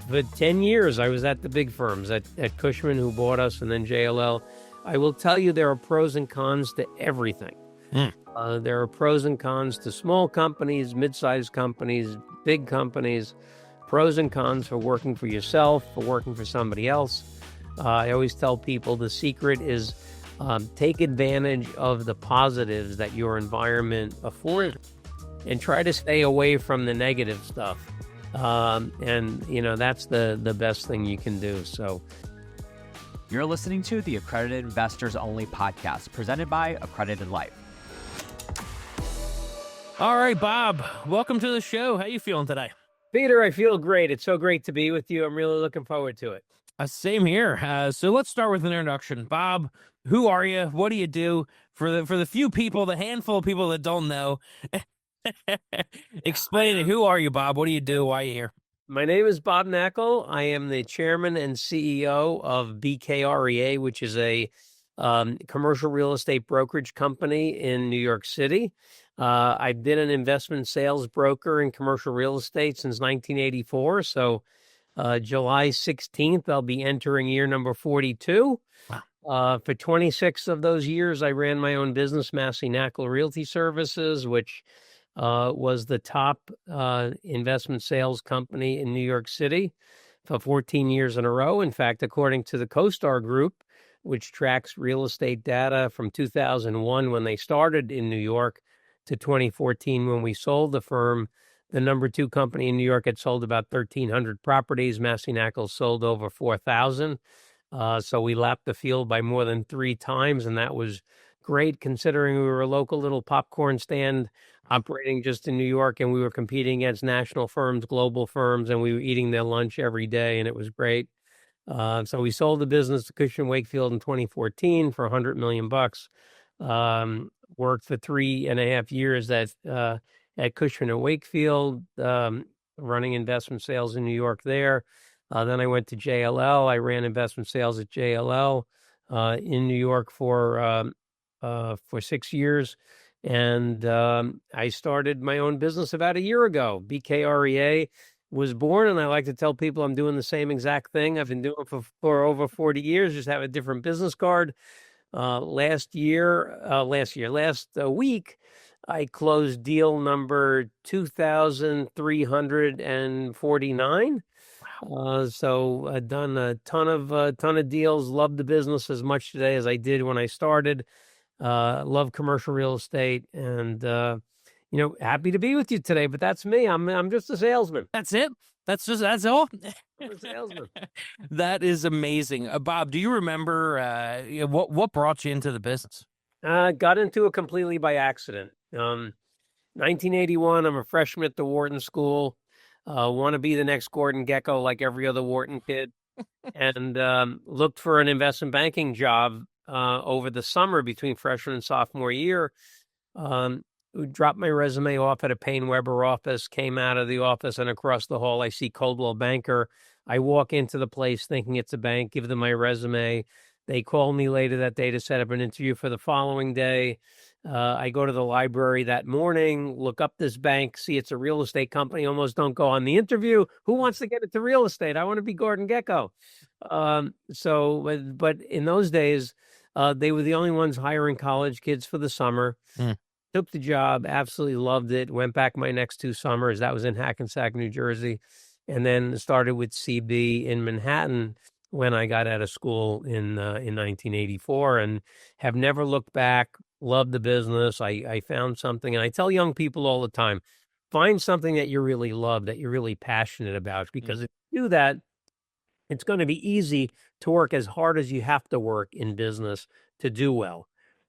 For 10 years, I was at the big firms, at Cushman, who bought us, and then JLL. I will tell you there are pros and cons to everything. There are pros and cons to small companies, mid-sized companies, big companies, pros and cons for working for yourself, for working for somebody else. I always tell people the secret is take advantage of the positives that your environment affords and try to stay away from the negative stuff. And, that's the best thing you can do. So you're listening to the Accredited Investors Only podcast presented by Accredited Life. All right, Bob, welcome to the show. How you feeling today? Peter, I feel great. It's so great to be with you. I'm really looking forward to it. Same here. So let's start with an introduction. Bob, who are you? What do you do? For the few people, the handful of people that don't know, explain it. Who are you, Bob? What do you do? Why are you here? My name is Bob Knakal. I am the chairman and CEO of BKREA, which is a commercial real estate brokerage company in New York City. I've been an investment sales broker in commercial real estate since 1984. So July 16th, I'll be entering year number 42. Wow. For 26 of those years, I ran my own business, Massey Knakal Realty Services, which was the top investment sales company in New York City for 14 years in a row. In fact, according to the CoStar Group, which tracks real estate data from 2001 when they started in New York to 2014 when we sold the firm, the number 2 company in New York had sold about 1,300 properties. Massey Knakal sold over 4,000. So we lapped the field by more than 3 times, and that was great considering we were a local little popcorn stand operating just in New York, and we were competing against national firms, global firms, and we were eating their lunch every day, and it was great. So we sold the business to Cushman & Wakefield in 2014 for $100 million. Worked for 3.5 years at Cushman & Wakefield, running investment sales in New York there. Then I went to JLL. I ran investment sales at JLL in New York for 6 years. And I started my own business about a year ago. BKREA was born, and I like to tell people I'm doing the same exact thing I've been doing for over 40 years, just have a different business card. Last week, I closed deal number 2,349. So I've done a ton of deals. Love the business as much today as I did when I started. Love commercial real estate, and happy to be with you today. But that's me. I'm just a salesman. That's it. That's all. I'm a salesman. That is amazing, Bob. Do you remember what brought you into the business? Got into it completely by accident. 1981. I'm a freshman at the Wharton School. Want to be the next Gordon Gekko like every other Wharton kid, and looked for an investment banking job over the summer between freshman and sophomore year. Dropped my resume off at a Payne Weber office, came out of the office, and across the hall, I see Coldwell Banker. I walk into the place thinking it's a bank, give them my resume. They call me later that day to set up an interview for the following day. I go to the library that morning, look up this bank, see it's a real estate company, almost don't go on the interview. Who wants to get into real estate? I want to be Gordon Gekko. But in those days, they were the only ones hiring college kids for the summer. Took the job, absolutely loved it. Went back my next 2 summers. That was in Hackensack, New Jersey. And then started with CB in Manhattan when I got out of school in 1984, and have never looked back. Loved the business. I found something, and I tell young people all the time, find something that you really love, that you're really passionate about, because if you do that, it's going to be easy to work as hard as you have to work in business to do well.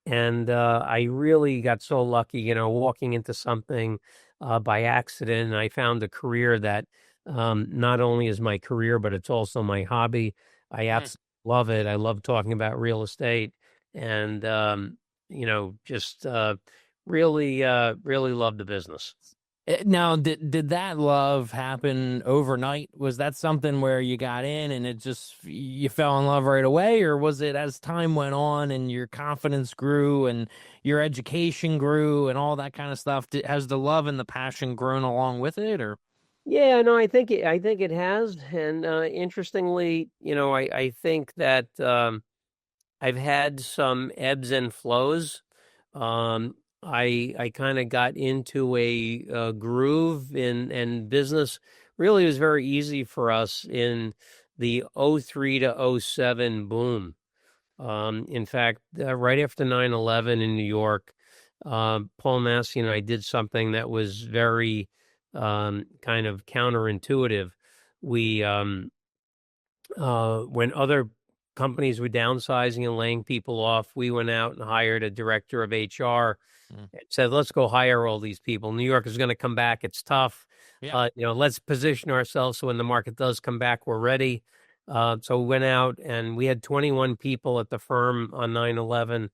And I really got so lucky, walking into something by accident. And I found a career that not only is my career, but it's also my hobby. I absolutely love it. I love talking about real estate, and just really love the business. Now, did that love happen overnight? Was that something where you got in and you fell in love right away? Or was it as time went on and your confidence grew and your education grew and all that kind of stuff? Has the love and the passion grown along with it? Or Yeah, no, I think it has, and interestingly, I think that I've had some ebbs and flows. I kind of got into a groove in business. Really, it was very easy for us in the '03 to '07 boom. In fact, right after 9/11 in New York, Paul Massey and I did something that was very kind of counterintuitive. We when other companies were downsizing and laying people off, we went out and hired a director of HR Mm. and said, let's go hire all these people. New York is going to come back. It's tough. Yeah. Let's position ourselves so when the market does come back, we're ready. So we went out and we had 21 people at the firm on 9/11.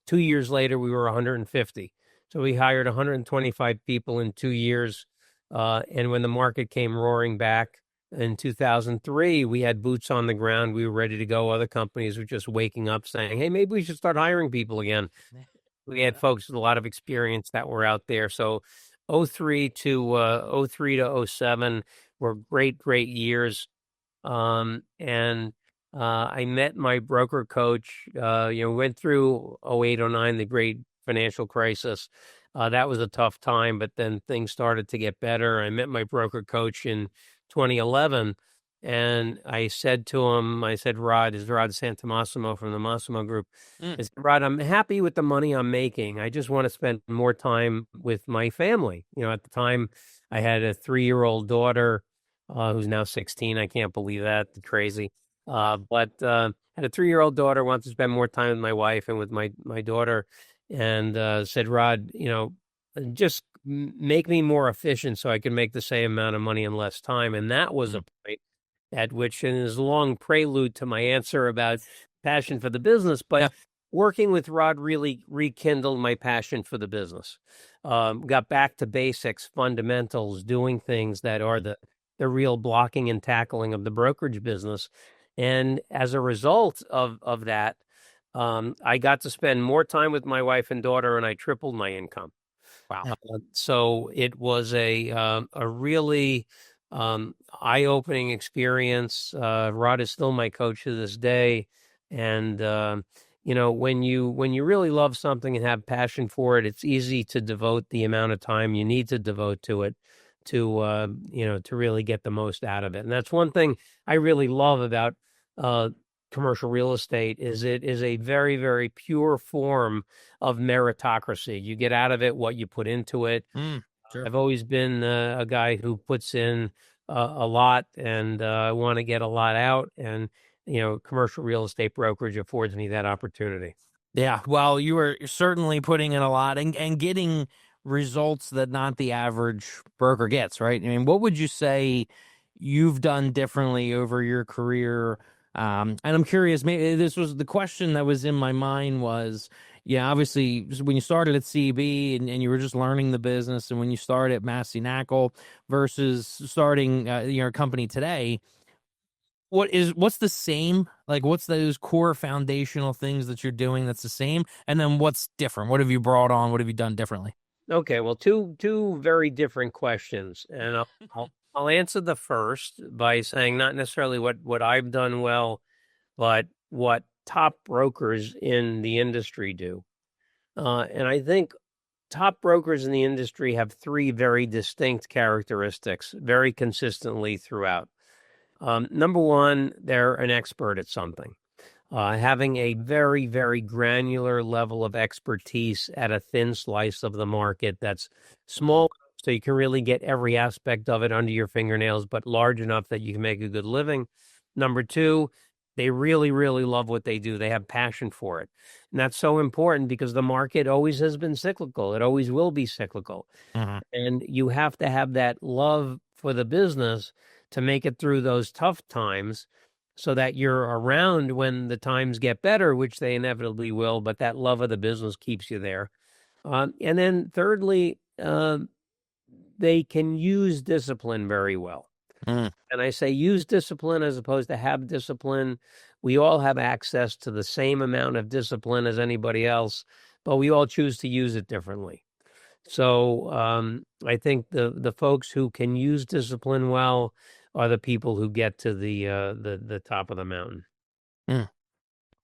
2 years later, we were 150. So we hired 125 people in 2 years. And when the market came roaring back, in 2003, we had boots on the ground. We were ready to go. Other companies were just waking up saying, hey, maybe we should start hiring people again. We had folks with a lot of experience that were out there. So '03 to '07 were great years. And I met my broker coach. Went through '08, '09, the great financial crisis. That was a tough time, but then things started to get better. I met my broker coach in 2011, and I said to him, I said, Rod Santamassimo from the Massimo Group. I said, Rod, I'm happy with the money I'm making. I just want to spend more time with my family. At the time, I had a 3-year-old daughter who's now 16. I can't believe that. Crazy. But had a 3-year-old daughter, wanted to spend more time with my wife and with my daughter, and said, Rod, just make me more efficient so I can make the same amount of money in less time. And that was a point at which, and is a long prelude to my answer about passion for the business, but working with Rod really rekindled my passion for the business. Got back to basics, fundamentals, doing things that are the real blocking and tackling of the brokerage business. And as a result of that, I got to spend more time with my wife and daughter, and I tripled my income. Wow. So it was a really eye-opening experience. Rod is still my coach to this day, and when you really love something and have passion for it, it's easy to devote the amount of time you need to devote to it to really get the most out of it. And that's one thing I really love about commercial real estate is it is a very, very pure form of meritocracy. You get out of it what you put into it. Sure. I've always been a guy who puts in a lot, and I want to get a lot out. And commercial real estate brokerage affords me that opportunity. Yeah, well, you were certainly putting in a lot and getting results that not the average broker gets, right? I mean, what would you say you've done differently over your career? And I'm curious, maybe this was the question that was in my mind was, yeah, obviously when you started at CB and you were just learning the business, and when you started at Massey Knakal versus starting your company today, what's the same? Like, what's those core foundational things that you're doing that's the same? And then what's different? What have you brought on? What have you done differently? Okay, well, two very different questions, and I'll answer the first by saying not necessarily what I've done well, but what top brokers in the industry do. And I think top brokers in the industry have three very distinct characteristics very consistently throughout. Number one, they're an expert at something. Having a very, very granular level of expertise at a thin slice of the market that's small, so you can really get every aspect of it under your fingernails, but large enough that you can make a good living. Number two, they really, really love what they do. They have passion for it. And that's so important because the market always has been cyclical. It always will be cyclical. And you have to have that love for the business to make it through those tough times so that you're around when the times get better, which they inevitably will, but that love of the business keeps you there. And then thirdly, they can use discipline very well. And I say use discipline as opposed to have discipline. We all have access to the same amount of discipline as anybody else, but we all choose to use it differently. So I think the folks who can use discipline well are the people who get to the top of the mountain. Mm.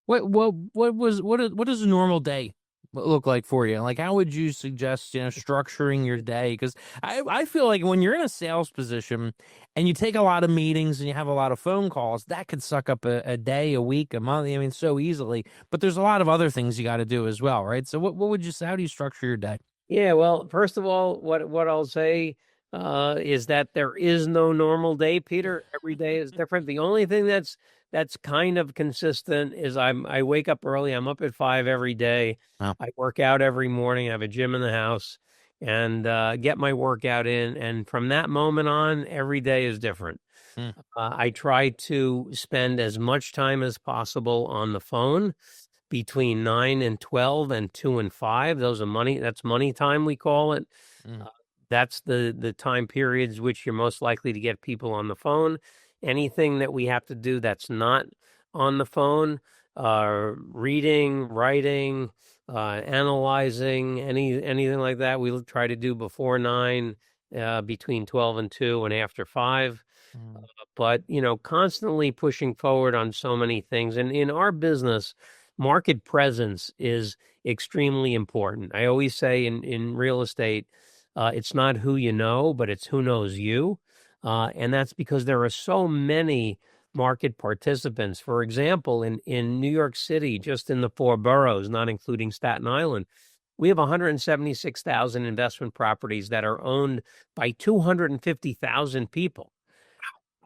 What does a normal day look like for you? Like, how would you suggest, structuring your day? Because I feel like when you're in a sales position and you take a lot of meetings and you have a lot of phone calls, that could suck up a day, a week, a month. I mean, so easily. But there's a lot of other things you got to do as well, right? So what would you say? How do you structure your day? Yeah, well, first of all, what I'll say is that there is no normal day, Peter. Every day is different. The only thing that's kind of consistent is I wake up early. I'm up at 5 every day. Wow. I work out every morning. I have a gym in the house and get my workout in. And from that moment on, every day is different. Mm. I try to spend as much time as possible on the phone between 9 and 12 and 2 and 5. That's money time, we call it. Mm. That's the time periods which you're most likely to get people on the phone. Anything that we have to do that's not on the phone, reading, writing, analyzing, anything like that, we'll try to do before 9, between 12 and 2 and after 5. Mm. But, constantly pushing forward on so many things. And in our business, market presence is extremely important. I always say in real estate, it's not who you know, but it's who knows you. And that's because there are so many market participants. For example, in New York City, just in the 4 boroughs, not including Staten Island, we have 176,000 investment properties that are owned by 250,000 people.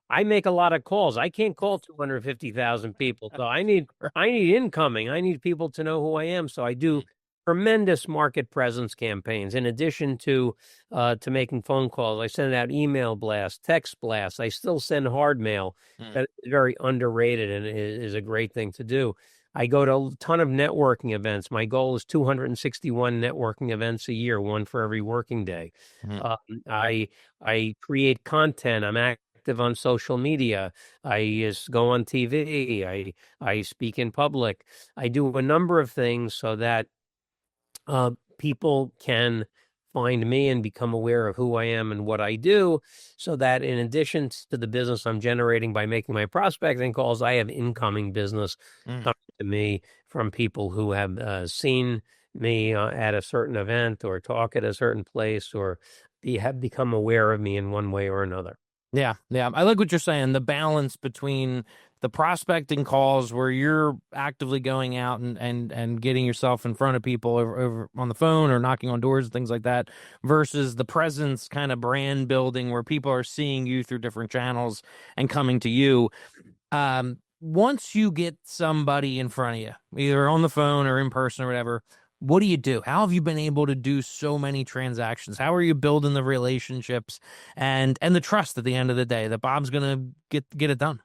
I make a lot of calls. I can't call 250,000 people. So I need incoming. I need people to know who I am. So I do tremendous market presence campaigns. In addition to making phone calls, I send out email blasts, text blasts. I still send hard mail. That is very underrated and is a great thing to do. I go to a ton of networking events. My goal is 261 networking events a year, one for every working day. Mm. I create content. I'm active on social media. I go on TV. I speak in public. I do a number of things so that people can find me and become aware of who I am and what I do, so that in addition to the business I'm generating by making my prospecting calls, I have incoming business Mm. coming to me from people who have seen me at a certain event or talk at a certain place or have become aware of me in one way or another. Yeah, yeah. I like what you're saying. The balance between the prospecting calls where you're actively going out and getting yourself in front of people over on the phone or knocking on doors and things like that, versus the presence kind of brand building where people are seeing you through different channels and coming to you. Once you get somebody in front of you, either on the phone or in person or whatever, what do you do? How have you been able to do so many transactions? How are you building the relationships and the trust at the end of the day that Bob's going to get it done?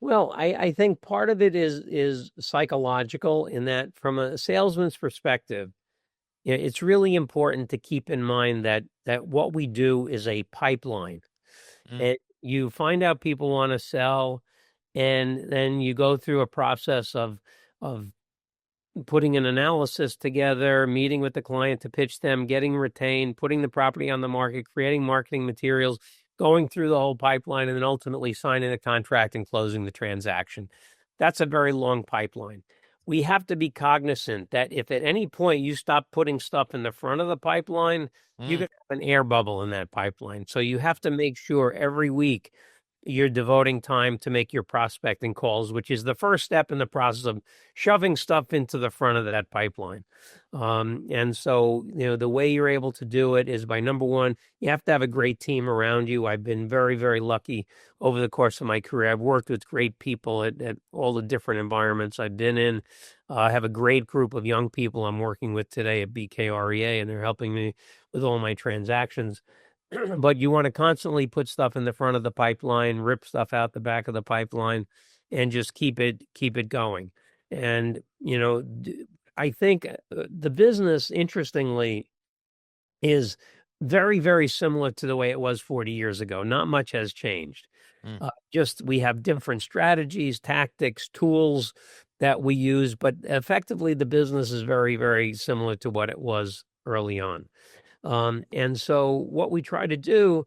Well, I think part of it is psychological in that from a salesman's perspective, it's really important to keep in mind that what we do is a pipeline. Mm. And you find out people want to sell, and then you go through a process of putting an analysis together, meeting with the client to pitch them, getting retained, putting the property on the market, creating marketing materials, going through the whole pipeline, and then ultimately signing the contract and closing the transaction. That's a very long pipeline. We have to be cognizant that if at any point you stop putting stuff in the front of the pipeline, you Mm. could have an air bubble in that pipeline. So you have to make sure every week you're devoting time to make your prospecting calls, which is the first step in the process of shoving stuff into the front of that pipeline. And so, the way you're able to do it is by, number one, you have to have a great team around you. I've been very, very lucky over the course of my career. I've worked with great people at all the different environments I've been in. I have a great group of young people I'm working with today at BKREA, and they're helping me with all my transactions. But you want to constantly put stuff in the front of the pipeline, rip stuff out the back of the pipeline, and just keep it going. And I think the business, interestingly, is very, very similar to the way it was 40 years ago. Not much has changed. Mm. Just we have different strategies, tactics, tools that we use, but effectively the business is very, very similar to what it was early on. And so what we try to do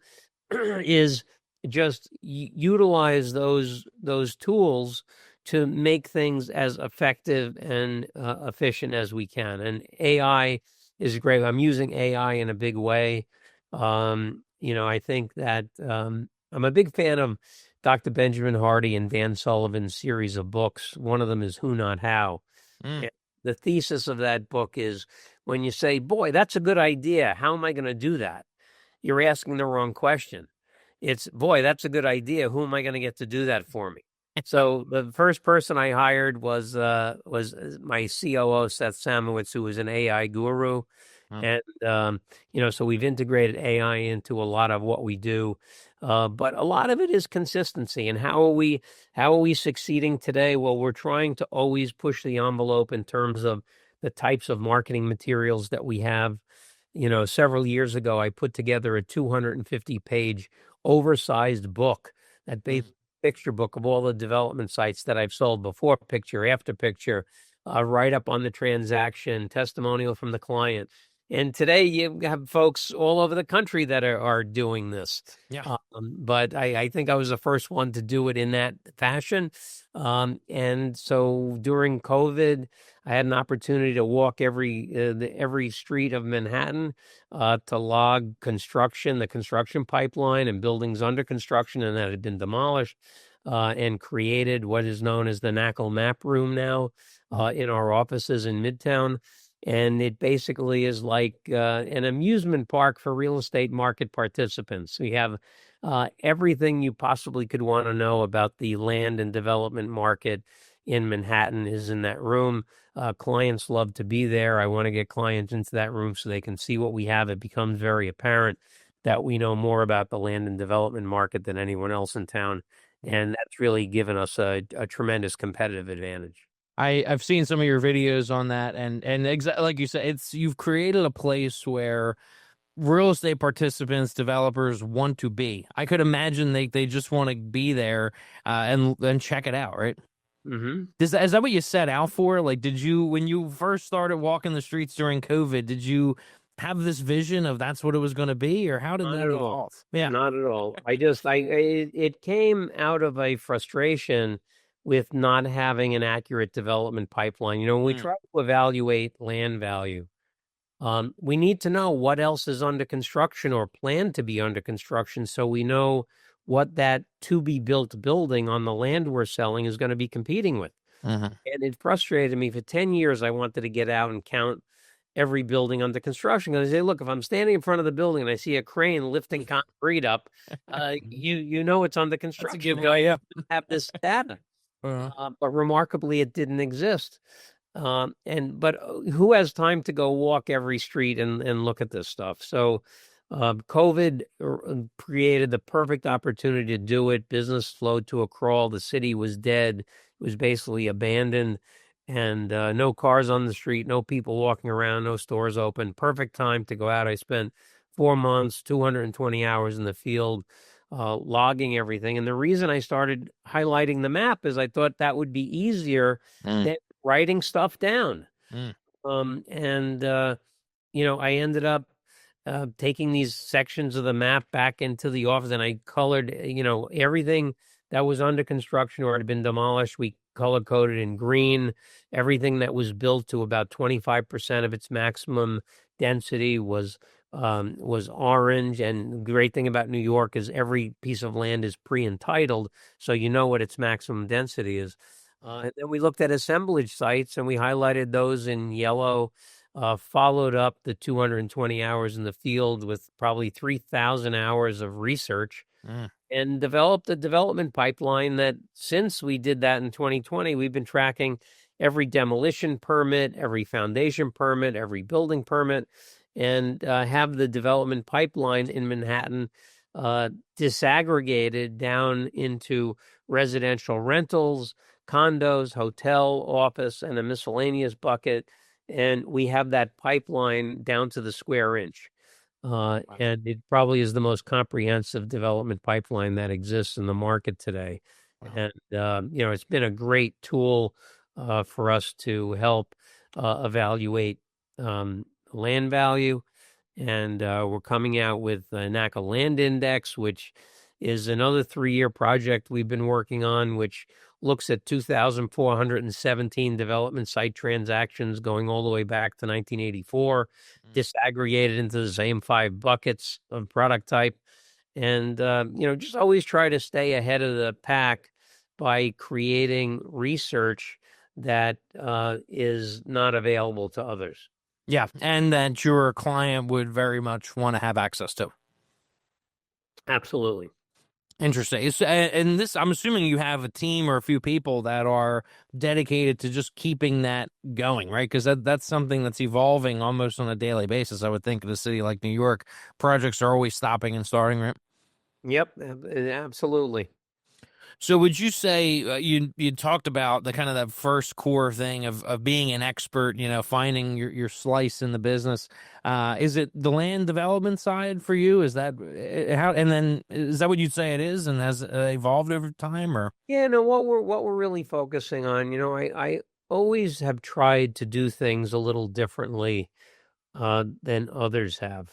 is just utilize those tools to make things as effective and efficient as we can. And AI is great. I'm using AI in a big way. I think that I'm a big fan of Dr. Benjamin Hardy and Dan Sullivan's series of books. One of them is Who Not How. And the thesis of that book is when you say, boy, that's a good idea, how am I going to do that? You're asking the wrong question. It's, boy, that's a good idea. Who am I going to get to do that for me? So the first person I hired was my COO, Seth Samowitz, who was an AI guru. And, so we've integrated AI into a lot of what we do. But a lot of it is consistency. And how are we succeeding today? Well, we're trying to always push the envelope in terms of the types of marketing materials that we have. Several years ago, I put together a 250-page oversized book, that basic picture book of all the development sites that I've sold before picture, after picture, write up on the transaction, testimonial from the client. And today you have folks all over the country that are doing this. Yeah. But I think I was the first one to do it in that fashion. And so during COVID, I had an opportunity to walk every street of Manhattan to log the construction pipeline and buildings under construction and that had been demolished, and created what is known as the Knakal Map Room now in our offices in Midtown. And it basically is like an amusement park for real estate market participants. We have everything you possibly could want to know about the land and development market in Manhattan is in that room. Clients love to be there. I want to get clients into that room so they can see what we have. It becomes very apparent that we know more about the land and development market than anyone else in town. And that's really given us a tremendous competitive advantage. I've seen some of your videos on that, and exactly like you said, you've created a place where real estate participants, developers want to be. I could imagine they just want to be there and check it out, right? Mm-hmm. Is that what you set out for? Like, when you first started walking the streets during COVID, did you have this vision of that's what it was going to be, or how did that evolve? Yeah, not at all. It came out of a frustration with not having an accurate development pipeline. When we try to evaluate land value, we need to know what else is under construction or planned to be under construction so we know what that to-be-built building on the land we're selling is going to be competing with. And it frustrated me. For 10 years, I wanted to get out and count every building under construction. And I say, look, if I'm standing in front of the building and I see a crane lifting concrete up, you know it's under construction. That's a good guy, yeah. Have this data. But remarkably, it didn't exist. But who has time to go walk every street and look at this stuff? So COVID created the perfect opportunity to do it. Business slowed to a crawl. The city was dead. It was basically abandoned, and no cars on the street, no people walking around, no stores open. Perfect time to go out. I spent 4 months, 220 hours in the field, logging everything. And the reason I started highlighting the map is I thought that would be easier than writing stuff down. I ended up taking these sections of the map back into the office, and I colored, everything that was under construction or had been demolished. We color-coded in green. Everything that was built to about 25% of its maximum density was orange. And the great thing about New York is every piece of land is pre-entitled, so you know what its maximum density is. And then we looked at assemblage sites, and we highlighted those in yellow, followed up the 220 hours in the field with probably 3,000 hours of research, and developed a development pipeline that since we did that in 2020, we've been tracking every demolition permit, every foundation permit, every building permit, and have the development pipeline in Manhattan disaggregated down into residential rentals, condos, hotel, office, and a miscellaneous bucket. And we have that pipeline down to the square inch. And it probably is the most comprehensive development pipeline that exists in the market today. Wow. And, it's been a great tool for us to help evaluate land value. And we're coming out with the Knakal Land Index, which is another 3-year project we've been working on, which looks at 2,417 development site transactions going all the way back to 1984, disaggregated into the same 5 buckets of product type. And, just always try to stay ahead of the pack by creating research that is not available to others. Yeah, and that your client would very much want to have access to. Absolutely. Interesting. And this, I'm assuming you have a team or a few people that are dedicated to just keeping that going, right? Because that's something that's evolving almost on a daily basis. I would think in a city like New York, projects are always stopping and starting, right? Yep, absolutely. So would you say you talked about the kind of that first core thing of being an expert, finding your slice in the business? Is it the land development side for you? Is that how? And then is that what you'd say it is, and has evolved over time, or? Yeah, no. What we're really focusing on, I always have tried to do things a little differently than others have.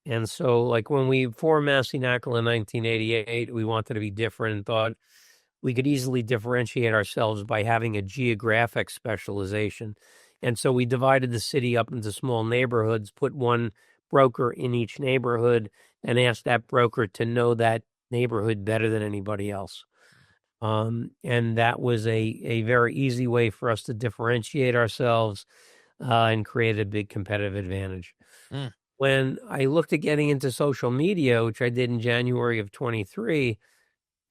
And so, like when we formed Massey Knakal in 1988, we wanted to be different and thought we could easily differentiate ourselves by having a geographic specialization. And so we divided the city up into small neighborhoods, put one broker in each neighborhood, and asked that broker to know that neighborhood better than anybody else. And that was a very easy way for us to differentiate ourselves and create a big competitive advantage. When I looked at getting into social media, which I did in January of 23,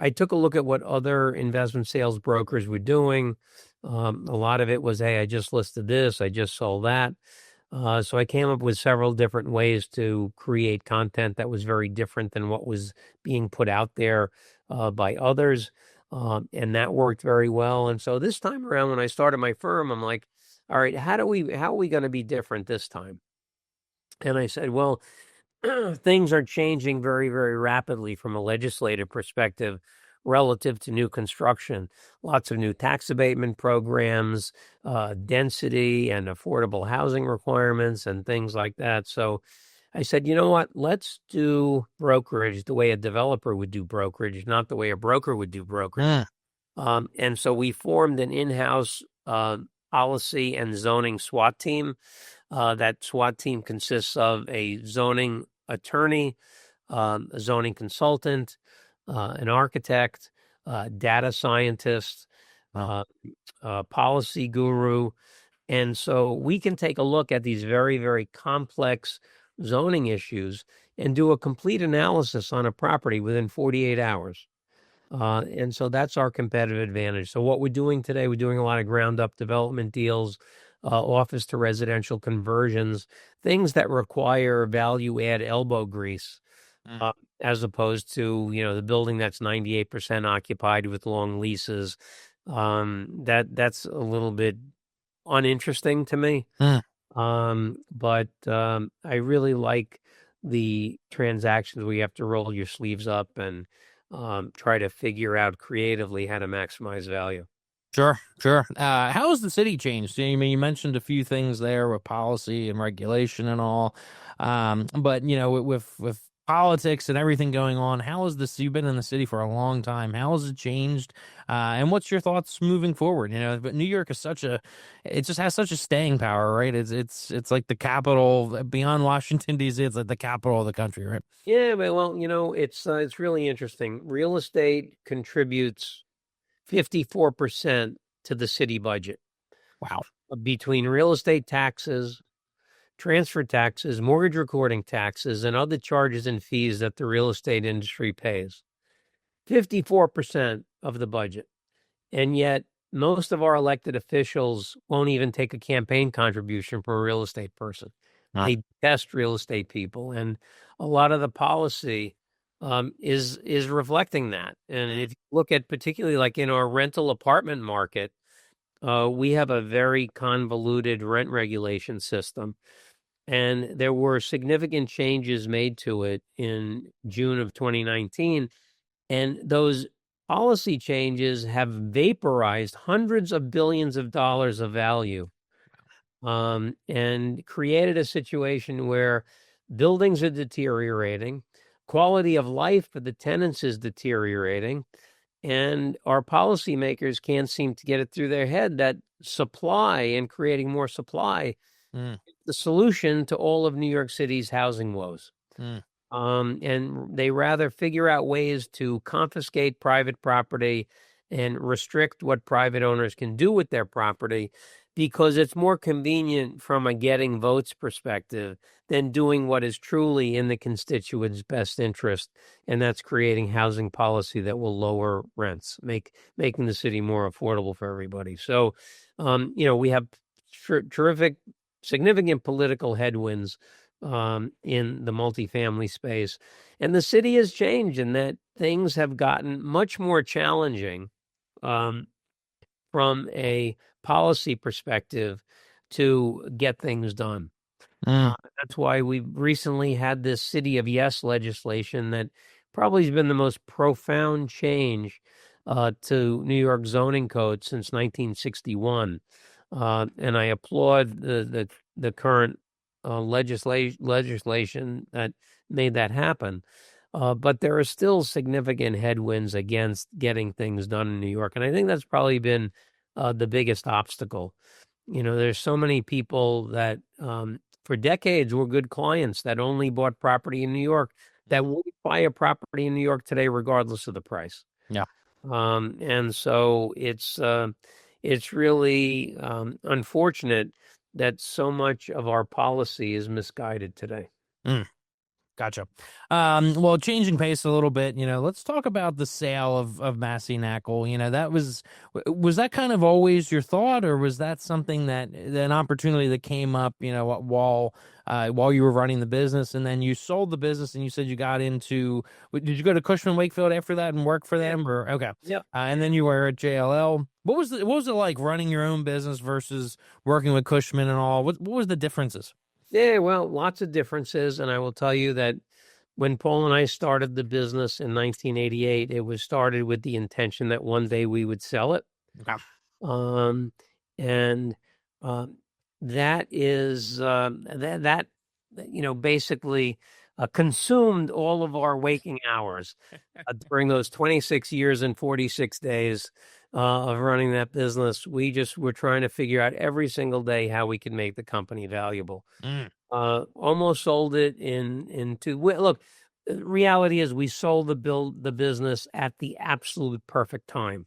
I took a look at what other investment sales brokers were doing. A lot of it was, hey, I just listed this, I just sold that. So I came up with several different ways to create content that was very different than what was being put out there by others. And that worked very well. And so this time around, when I started my firm, I'm like, all right, how are we going to be different this time? And I said, well, things are changing very, very rapidly from a legislative perspective relative to new construction. Lots of new tax abatement programs, density and affordable housing requirements and things like that. So I said, you know what, let's do brokerage the way a developer would do brokerage, not the way a broker would do brokerage. And so we formed an in-house policy and zoning SWAT team. That SWAT team consists of a zoning attorney, a zoning consultant, an architect, data scientist, policy guru. And so we can take a look at these very, very complex zoning issues and do a complete analysis on a property within 48 hours. And so that's our competitive advantage. So what we're doing today, we're doing a lot of ground up development deals, office to residential conversions, things that require value add elbow grease, as opposed to, the building that's 98% occupied with long leases. That's a little bit uninteresting to me. But I really like the transactions where you have to roll your sleeves up and try to figure out creatively how to maximize value. Sure. How has the city changed? I mean, you mentioned a few things there with policy and regulation and all, but with politics and everything going on, how has this? You've been in the city for a long time. How has it changed? And what's your thoughts moving forward? But New York is it just has such a staying power, right? It's like the capital beyond Washington D.C. It's like the capital of the country, right? Yeah, but well, it's really interesting. Real estate contributes 54% to the city budget. Wow. Between real estate taxes, transfer taxes, mortgage recording taxes, and other charges and fees that the real estate industry pays. 54% of the budget. And yet most of our elected officials won't even take a campaign contribution from a real estate person. They detest real estate people. And a lot of the policy is reflecting that. And if you look at particularly like in our rental apartment market, we have a very convoluted rent regulation system. And there were significant changes made to it in June of 2019. And those policy changes have vaporized hundreds of billions of dollars of value and created a situation where buildings are deteriorating, quality of life for the tenants is deteriorating, and our policymakers can't seem to get it through their head that supply and creating more supply Mm, is the solution to all of New York City's housing woes. mm, And they rather figure out ways to confiscate private property and restrict what private owners can do with their property because it's more convenient from a getting votes perspective than doing what is truly in the constituents' best interest, and that's creating housing policy that will lower rents, making the city more affordable for everybody. So, we have terrific, significant political headwinds in the multifamily space. And the city has changed in that things have gotten much more challenging um, from a policy perspective to get things done. mm, That's why we've recently had this City of Yes legislation that probably has been the most profound change to New York zoning code since 1961. And I applaud the current legislation that made that happen. But there are still significant headwinds against getting things done in New York. And I think that's probably been the biggest obstacle. There's so many people that for decades were good clients that only bought property in New York that would buy a property in New York today, regardless of the price. yeah. And so it's really unfortunate that so much of our policy is misguided today. Mm. Gotcha. Well, changing pace a little bit, let's talk about the sale of Massey Knakal. Was that kind of always your thought, or was that something an opportunity that came up, while you were running the business, and then you sold the business, and you said you got into, did you go to Cushman Wakefield after that and work for them, or okay? Yep. And then you were at JLL. What was it like running your own business versus working with Cushman and all? What was the differences? Yeah, well, lots of differences. And I will tell you that when Paul and I started the business in 1988, it was started with the intention that one day we would sell it. Okay. And that is that basically consumed all of our waking hours during those 26 years and 46 days of running that business. We just were trying to figure out every single day how we could make the company valuable. Almost sold it look, the reality is we sold the business at the absolute perfect time.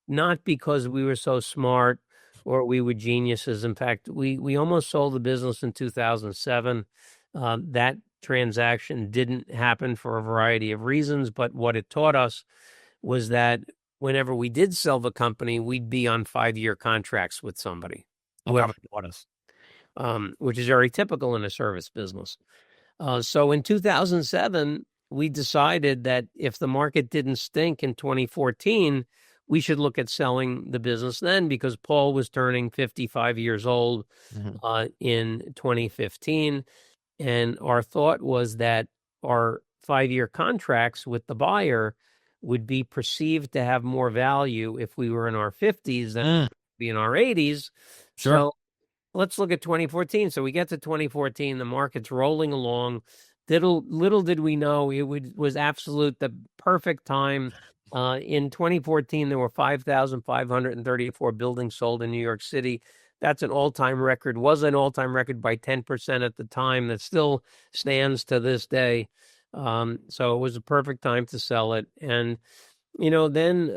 Not because we were so smart or we were geniuses. In fact, we almost sold the business in 2007. That transaction didn't happen for a variety of reasons, but what it taught us was that whenever we did sell the company, we'd be on 5-year contracts with somebody, whoever bought us, which is very typical in a service business. So in 2007, we decided that if the market didn't stink in 2014, we should look at selling the business then, because Paul was turning 55 years old in 2015. And our thought was that our 5-year contracts with the buyer would be perceived to have more value if we were in our 50s than be in our 80s. Sure. So let's look at 2014. So we get to 2014, the market's rolling along. Little did we know it was the perfect time. In 2014, there were 5,534 buildings sold in New York City. That's an all-time record, was an all-time record by 10% at the time. That still stands to this day. So it was a perfect time to sell it. And, then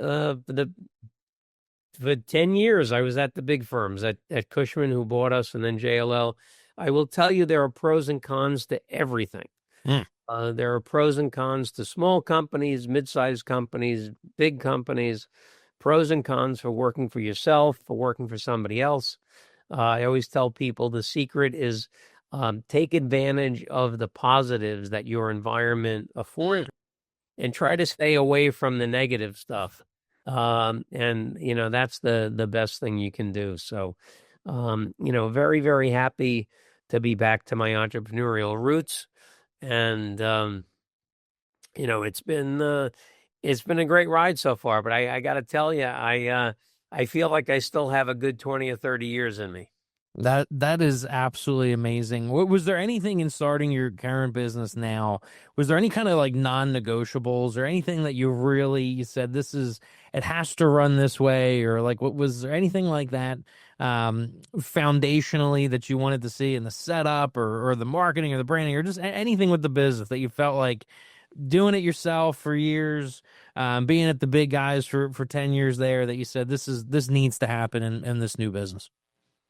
for 10 years, I was at the big firms, at Cushman, who bought us, and then JLL. I will tell you there are pros and cons to everything. There are pros and cons to small companies, mid-sized companies, big companies, pros and cons for working for yourself, for working for somebody else. I always tell people the secret is take advantage of the positives that your environment affords and try to stay away from the negative stuff. And that's the best thing you can do. So, very, very happy to be back to my entrepreneurial roots. And, it's been a great ride so far, but I got to tell you, I feel like I still have a good 20 or 30 years in me. That is absolutely amazing. Was there anything in starting your current business now? Was there any kind of like non-negotiables or anything that you said it has to run this way, or like what was there anything like that foundationally that you wanted to see in the setup or the marketing or the branding or just anything with the business that you felt like doing it yourself for years, being at the big guys for 10 years there that you said this needs to happen in this new business?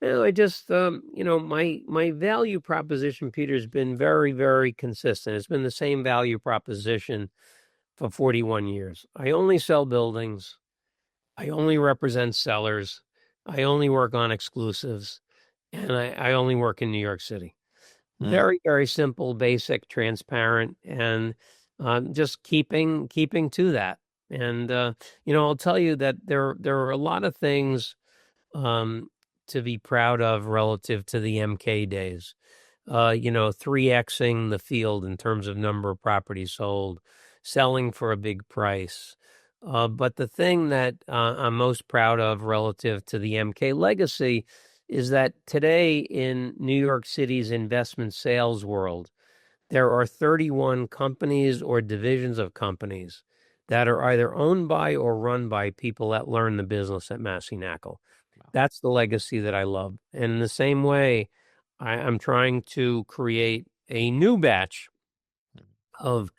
I just, my value proposition, Peter, has been very, very consistent. It's been the same value proposition for 41 years. I only sell buildings. I only represent sellers. I only work on exclusives, and I only work in New York City. Very, very simple, basic, transparent, and just keeping to that. And I'll tell you that there are a lot of things to be proud of relative to the MK days. 3Xing the field in terms of number of properties sold, selling for a big price. But the thing that I'm most proud of relative to the MK legacy is that today in New York City's investment sales world, there are 31 companies or divisions of companies that are either owned by or run by people that learn the business at Massey Knakal. That's the legacy that I love. And in the same way, I'm trying to create a new batch of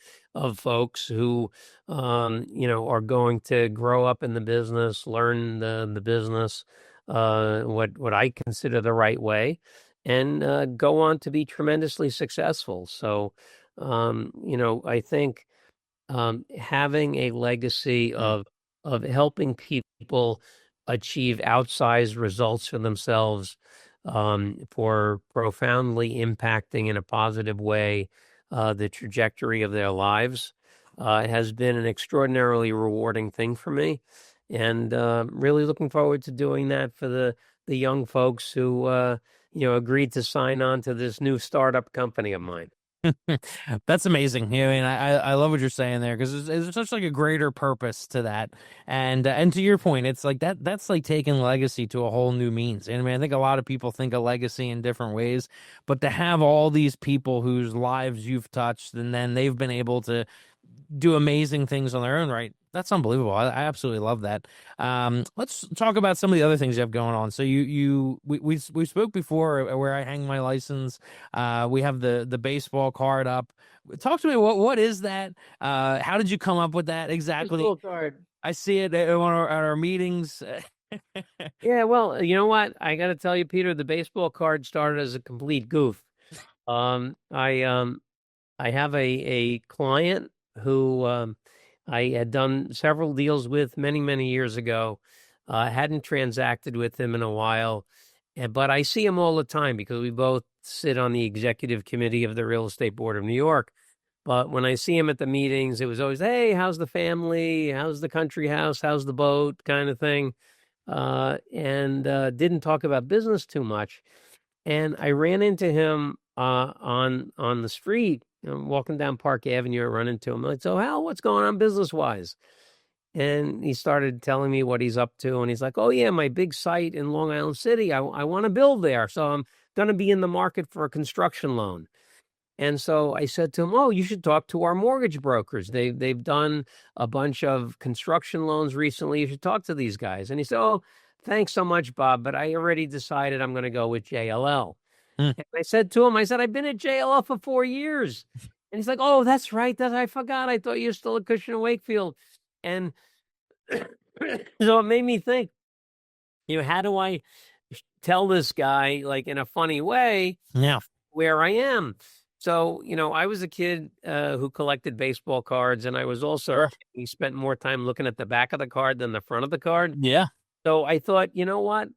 folks who, are going to grow up in the business, learn the business, what I consider the right way, and go on to be tremendously successful. So, I think having a legacy of helping people achieve outsized results for themselves, for profoundly impacting in a positive way the trajectory of their lives, has been an extraordinarily rewarding thing for me, and really looking forward to doing that for the young folks who agreed to sign on to this new startup company of mine. That's amazing. I mean, I love what you're saying there because there's such like a greater purpose to that, and to your point, it's like that's like taking legacy to a whole new means. And I mean, I think a lot of people think of legacy in different ways, but to have all these people whose lives you've touched and then they've been able to do amazing things on their own right. That's unbelievable. I absolutely love that. Let's talk about some of the other things you have going on. So we spoke before where I hang my license. We have the baseball card up. Talk to me. What is that? How did you come up with that exactly? Baseball card. I see it at our meetings. Yeah, well, you know what? I got to tell you, Peter, the baseball card started as a complete goof. I have a client who I had done several deals with many, many years ago. Hadn't transacted with him in a while, but I see him all the time because we both sit on the executive committee of the Real Estate Board of New York. But when I see him at the meetings, it was always, hey, how's the family? How's the country house? How's the boat? Kind of thing. And didn't talk about business too much. And I ran into him on the street. I'm walking down Park Avenue. I run into him. I'm like, so Hal, what's going on business-wise? And he started telling me what he's up to. And he's like, oh, yeah, my big site in Long Island City, I want to build there. So I'm going to be in the market for a construction loan. And so I said to him, oh, you should talk to our mortgage brokers. They've done a bunch of construction loans recently. You should talk to these guys. And he said, oh, thanks so much, Bob, but I already decided I'm going to go with JLL. And I said to him, I've been at JLL for 4 years. And he's like, oh, that's right. I forgot. I thought you were still at Cushman & Wakefield. And so it made me think, how do I tell this guy, like in a funny way, where I am? So, I was a kid who collected baseball cards, and I was also, he spent more time looking at the back of the card than the front of the card. Yeah. So I thought, you know what?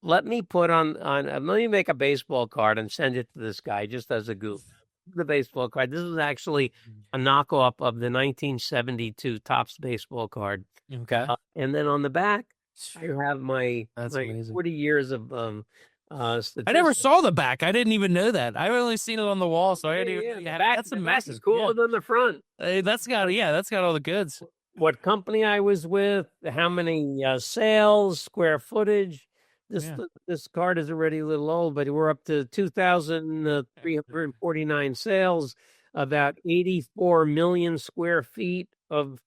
Let me put let me make a baseball card and send it to this guy just as a goof. The baseball card. This is actually a knockoff of the 1972 Topps baseball card. Okay. And then on the back, I have my 40 years of statistics. I never saw the back. I didn't even know that. I've only seen it on the wall, so I didn't even. Yeah, that's amazing. Back is cooler than the front. That's got all the goods. What company I was with, how many sales, square footage, this card is already a little old, but we're up to 2,349 sales, about 84 million square feet of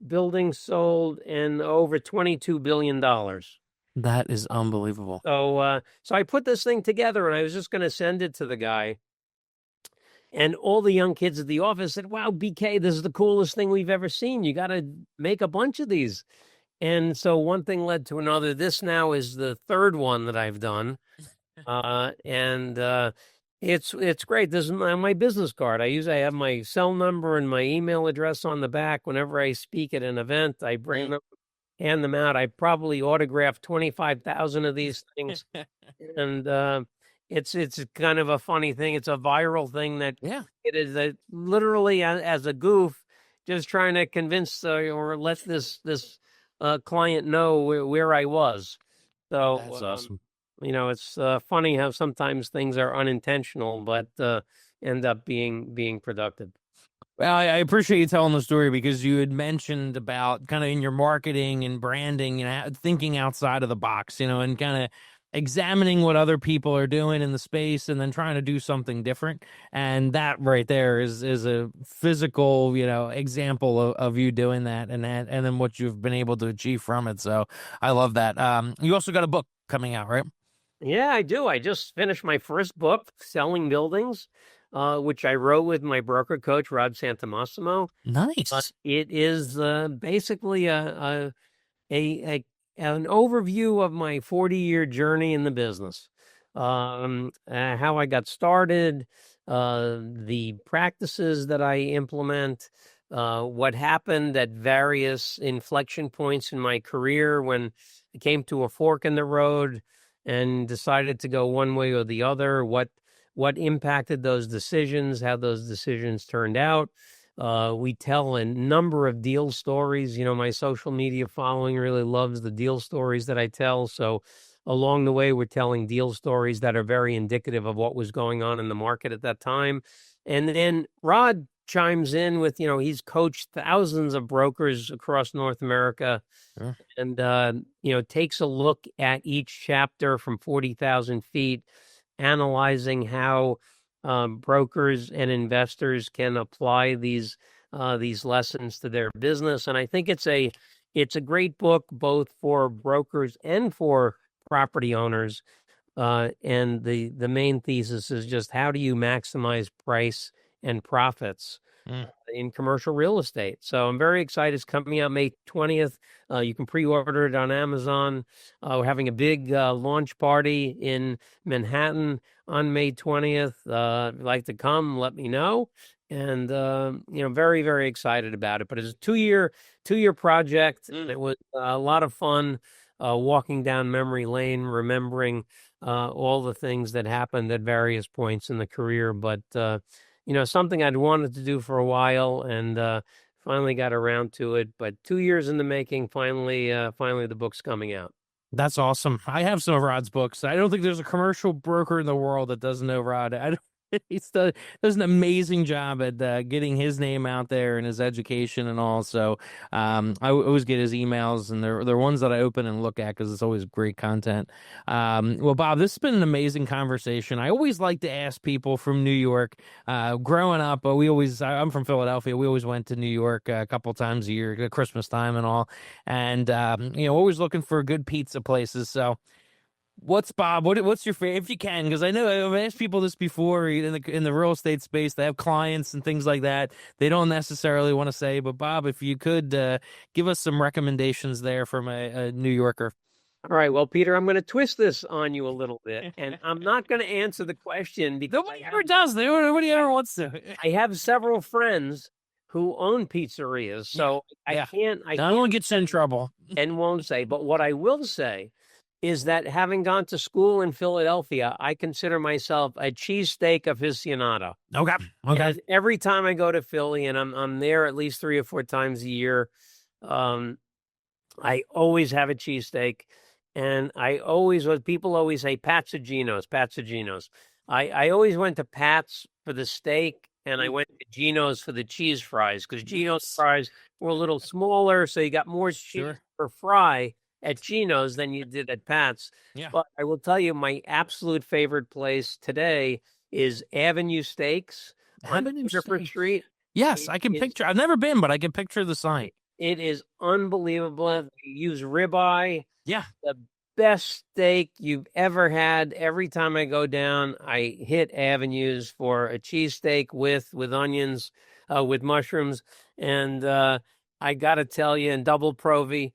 buildings sold, and over $22 billion. That is unbelievable. So I put this thing together, and I was just going to send it to the guy. And all the young kids at the office said, "Wow, BK, this is the coolest thing we've ever seen. You got to make a bunch of these." And so one thing led to another. This now is the third one that I've done. It's great. This is my business card. I have my cell number and my email address on the back. Whenever I speak at an event, I bring them, hand them out. I probably autographed 25,000 of these things. And it's kind of a funny thing. It's a viral thing that it is literally as a goof, just trying to convince or let this client know where I was. So that's awesome. It's funny how sometimes things are unintentional, but end up being productive. Well, I appreciate you telling the story, because you had mentioned about kind of in your marketing and branding and thinking outside of the box, and kind of examining what other people are doing in the space and then trying to do something different. And that right there is a physical, example of you doing that and then what you've been able to achieve from it. So I love that. You also got a book coming out, right? Yeah, I do. I just finished my first book, Selling Buildings, which I wrote with my broker coach, Rob Santamassimo. Nice. It is basically an overview of my 40-year journey in the business, how I got started, the practices that I implement, what happened at various inflection points in my career when I came to a fork in the road and decided to go one way or the other, what impacted those decisions, how those decisions turned out. We tell a number of deal stories. My social media following really loves the deal stories that I tell. So along the way, we're telling deal stories that are very indicative of what was going on in the market at that time. And then Rod chimes in with, he's coached thousands of brokers across North America. Sure. And, takes a look at each chapter from 40,000 feet, analyzing how brokers and investors can apply these lessons to their business. And I think it's a great book both for brokers and for property owners. And the main thesis is just how do you maximize price and profits in commercial real estate. So I'm very excited. It's coming out May 20th. You can pre-order it on Amazon. We're having a big launch party in Manhattan on May 20th. If you'd like to come, let me know. And, very, very excited about it. But it's a two-year project. And it was a lot of fun walking down memory lane, remembering all the things that happened at various points in the career. But, something I'd wanted to do for a while and finally got around to it. But 2 years in the making, finally the book's coming out. That's awesome. I have some of Rod's books. I don't think there's a commercial broker in the world that doesn't know Rod. He does an amazing job at getting his name out there and his education and all. So I always get his emails, and they're ones that I open and look at because it's always great content. Well, Bob, this has been an amazing conversation. I always like to ask people from New York. Growing up, I'm from Philadelphia. We always went to New York a couple times a year, Christmas time and all. And always looking for good pizza places. So. What's your favorite, if you can? Because I know I've asked people this before in the real estate space. They have clients and things like that. They don't necessarily want to say, but Bob, if you could give us some recommendations there from a New Yorker. All right. Well, Peter, I'm going to twist this on you a little bit, and I'm not going to answer the question because nobody ever does. Nobody ever wants to. I have several friends who own pizzerias, so I can't. I don't want to get in trouble and won't say. But what I will say is that having gone to school in Philadelphia, I consider myself a cheesesteak aficionado. Okay. And every time I go to Philly, and I'm there at least 3 or 4 times a year, I always have a cheesesteak. And people always say Pat's or Geno's. I always went to Pat's for the steak, and I went to Geno's for the cheese fries, because Geno's fries were a little smaller, so you got more cheese per fry. at Gino's than you did at Pat's. Yeah. But I will tell you, my absolute favorite place today is Avenue Steaks on Avenue Ripper Steaks. Street. Yes, It I can is- picture. I've never been, but I can picture the sign. It is unbelievable. They use ribeye. Yeah. The best steak you've ever had. Every time I go down, I hit Avenues for a cheesesteak with onions, with mushrooms. And I got to tell you, and double Provi,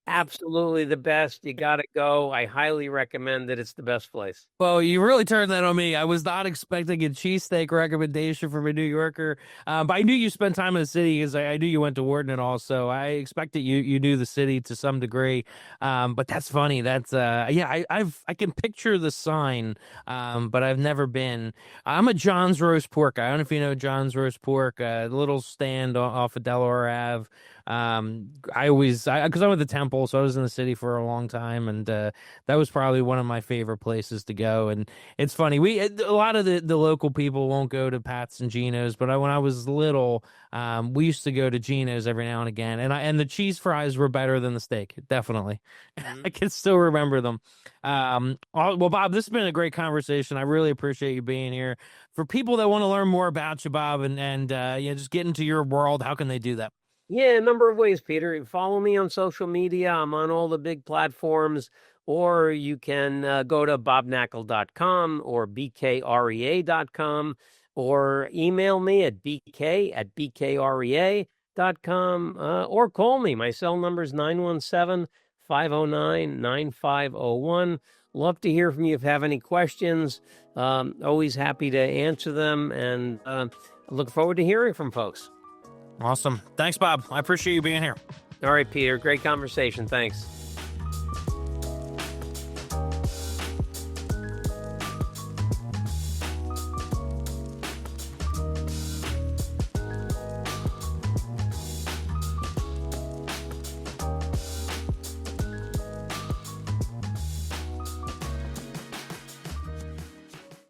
absolutely the best. You got to go. I highly recommend it. It's the best place. Well, you really turned that on me. I was not expecting a cheesesteak recommendation from a New Yorker, but I knew you spent time in the city because I knew you went to Wharton and all, so I expected you knew the city to some degree. But that's funny. That's I can picture the sign, but I've never been. I'm a John's Roast Pork. I don't know if you know John's Roast Pork, a little stand off of Delaware Ave. Because I went to Temple, so I was in the city for a long time, and that was probably one of my favorite places to go. And it's funny, a lot of the local people won't go to Pat's and Gino's, but when I was little, we used to go to Gino's every now and again, and the cheese fries were better than the steak, definitely. I can still remember them. Well, Bob, this has been a great conversation. I really appreciate you being here. For people that want to learn more about you, Bob, and just get into your world, how can they do that? Yeah, a number of ways, Peter. Follow me on social media. I'm on all the big platforms. Or you can go to bobknakal.com or bkrea.com, or email me at bk@bkrea.com, or call me. My cell number is 917-509-9501. Love to hear from you if you have any questions. Always happy to answer them, and look forward to hearing from folks. Awesome. Thanks, Bob. I appreciate you being here. All right, Peter. Great conversation. Thanks.